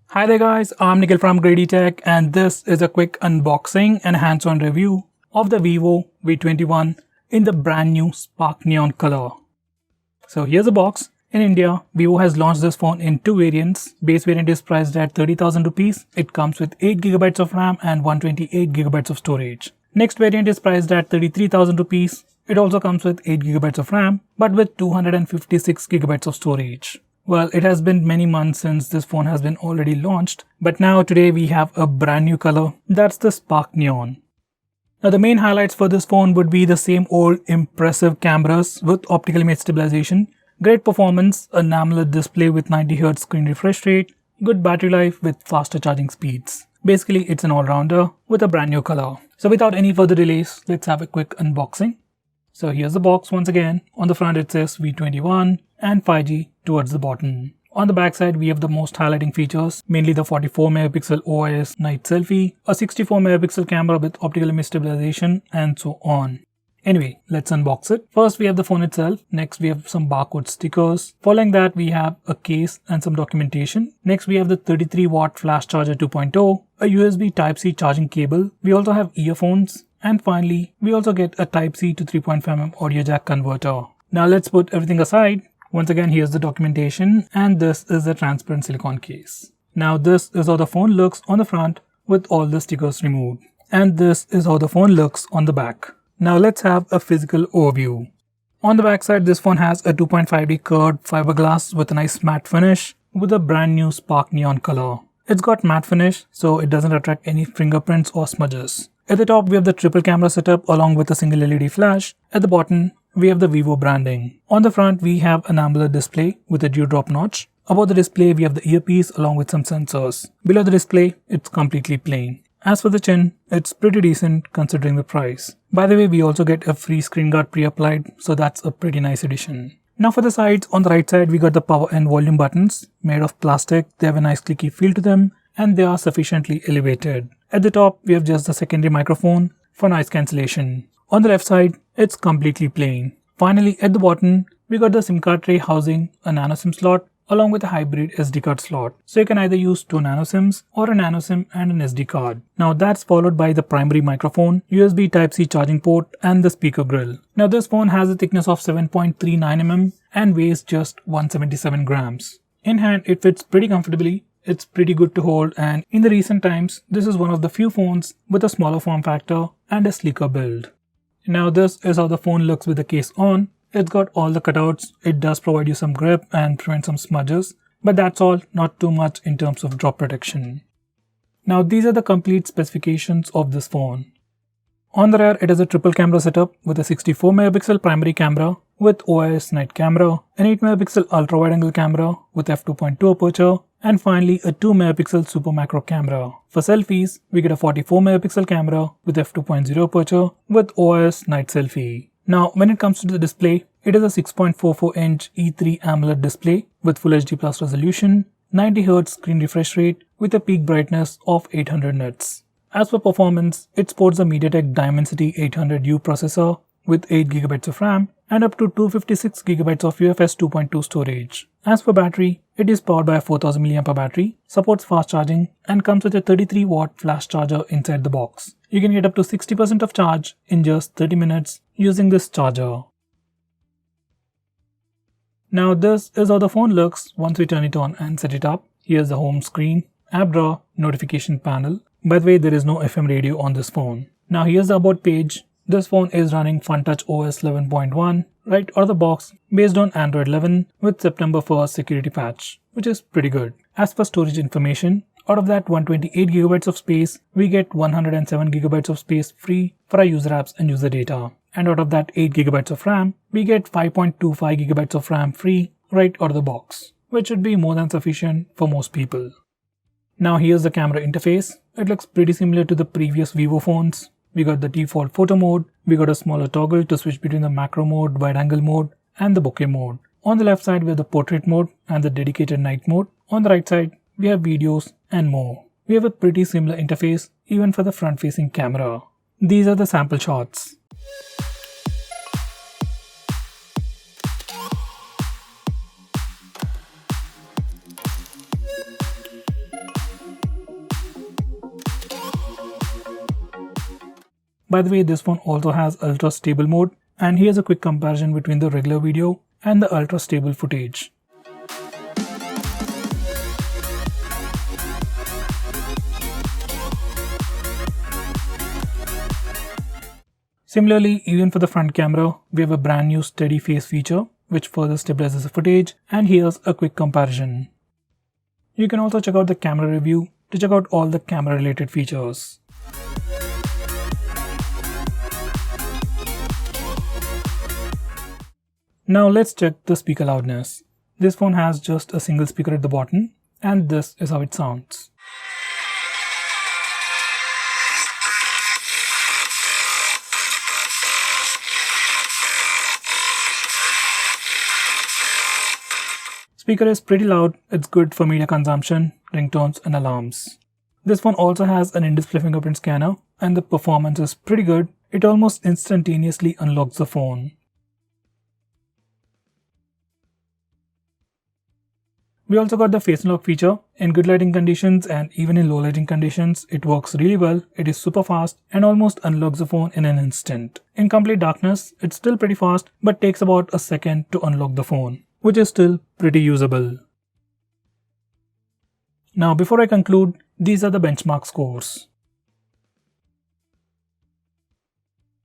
Hi there guys, I'm Nikhil from GreedyTech and this is a quick unboxing and hands-on review of the Vivo V21 in the brand new Spark Neon color. So here's the box. In India, Vivo has launched this phone in two variants. Base variant is priced at 30,000 rupees. It comes with 8GB of RAM and 128GB of storage. Next variant is priced at 33,000 rupees. It also comes with 8GB of RAM but with 256GB of storage. Well, it has been many months since this phone has been already launched, but now today we have a brand new color, that's the Spark Neon. Now the main highlights for this phone would be the same old impressive cameras with optical image stabilization, great performance, an AMOLED display with 90Hz screen refresh rate, good battery life with faster charging speeds. Basically, it's an all-rounder with a brand new color. So without any further delays, let's have a quick unboxing. So here's the box once again. On the front it says V21 and 5G towards the bottom. On the back side we have the most highlighting features, mainly the 44 megapixel OIS night selfie, a 64 megapixel camera with optical image stabilization and so on. Anyway, let's unbox it. First we have the phone itself, next we have some barcode stickers, following that we have a case and some documentation. Next we have the 33 watt flash charger 2.0, a USB Type-C charging cable, we also have earphones, and finally we also get a Type-C to 3.5mm audio jack converter. Now let's put everything aside. Once again, here's the documentation and this is the transparent silicone case. Now this is how the phone looks on the front with all the stickers removed. And this is how the phone looks on the back. Now let's have a physical overview. On the back side, this phone has a 2.5D curved fiberglass with a nice matte finish with a brand new Spark Neon color. It's got matte finish so it doesn't attract any fingerprints or smudges. At the top we have the triple camera setup along with a single LED flash. At the bottom we have the Vivo branding. On the front we have an AMOLED display with a dewdrop notch. Above the display we have the earpiece along with some sensors. Below the display it's completely plain. As for the chin, it's pretty decent considering the price. By the way, we also get a free screen guard pre-applied, so that's a pretty nice addition. Now for the sides, on the right side we got the power and volume buttons made of plastic. They have a nice clicky feel to them and they are sufficiently elevated. At the top we have just the secondary microphone for noise cancellation. On the left side it's completely plain. Finally at the bottom we got the SIM card tray housing a nano SIM slot along with a hybrid SD card slot. So you can either use two nano SIMs or a nano SIM and an SD card. Now that's followed by the primary microphone, USB Type-C charging port and the speaker grill. Now this phone has a thickness of 7.39mm and weighs just 177 grams. In hand it fits pretty comfortably. It's pretty good to hold and in the recent times this is one of the few phones with a smaller form factor and a sleeker build. Now this is how the phone looks with the case on. It's got all the cutouts, it does provide you some grip and prevent some smudges, but that's all, not too much in terms of drop protection. Now these are the complete specifications of this phone. On the rear it has a triple camera setup with a 64 megapixel primary camera with OIS night camera, an 8 megapixel ultra wide angle camera with f2.2 aperture, and finally a 2 megapixel super macro camera. For selfies, we get a 44 megapixel camera with f2.0 aperture with OIS night selfie. Now when it comes to the display, it is a 6.44 inch E3 AMOLED display with Full HD Plus resolution, 90Hz screen refresh rate with a peak brightness of 800 nits. As for performance, it sports a MediaTek Dimensity 800U processor with 8GB of RAM and up to 256GB of UFS 2.2 storage. As for battery, it is powered by a 4000 mAh battery, supports fast charging and comes with a 33 watt flash charger inside the box. You can get up to 60% of charge in just 30 minutes using this charger. Now this is how the phone looks once we turn it on and set it up. Here's the home screen, app drawer, notification panel. By the way, there is no FM radio on this phone. Now here's the about page. This phone is running FunTouch OS 11.1 right out of the box based on Android 11 with September 1st security patch, which is pretty good. As for storage information, out of that 128GB of space, we get 107GB of space free for our user apps and user data. And out of that 8GB of RAM, we get 5.25GB of RAM free right out of the box, which should be more than sufficient for most people. Now here's the camera interface. It looks pretty similar to the previous Vivo phones. We got the default photo mode, we got a smaller toggle to switch between the macro mode, wide angle mode and the bokeh mode. On the left side we have the portrait mode and the dedicated night mode. On the right side we have videos and more. We have a pretty similar interface even for the front facing camera. These are the sample shots. By the way, this phone also has ultra stable mode, and here's a quick comparison between the regular video and the ultra stable footage. Similarly, even for the front camera, we have a brand new steady face feature which further stabilizes the footage, and here's a quick comparison. You can also check out the camera review to check out all the camera related features. Now let's check the speaker loudness. This phone has just a single speaker at the bottom, and this is how it sounds. Speaker is pretty loud, it's good for media consumption, ringtones and alarms. This phone also has an in-display fingerprint scanner, and the performance is pretty good. It almost instantaneously unlocks the phone. We also got the Facelock feature. In good lighting conditions and even in low lighting conditions, it works really well. It is super fast and almost unlocks the phone in an instant. In complete darkness, it's still pretty fast, but takes about a second to unlock the phone, which is still pretty usable. Now before I conclude, these are the benchmark scores.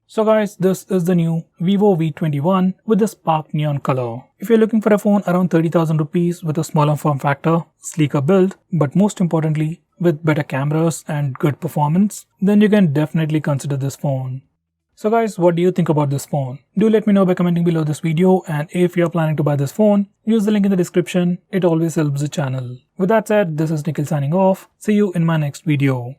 So guys, this is the new Vivo V21 with the spark neon color. If you're looking for a phone around 30,000 rupees with a smaller form factor, sleeker build, but most importantly with better cameras and good performance, then you can definitely consider this phone. So guys, what do you think about this phone? Do let me know by commenting below this video, and if you're planning to buy this phone, use the link in the description. It always helps the channel. With that said, this is Nikhil signing off. See you in my next video.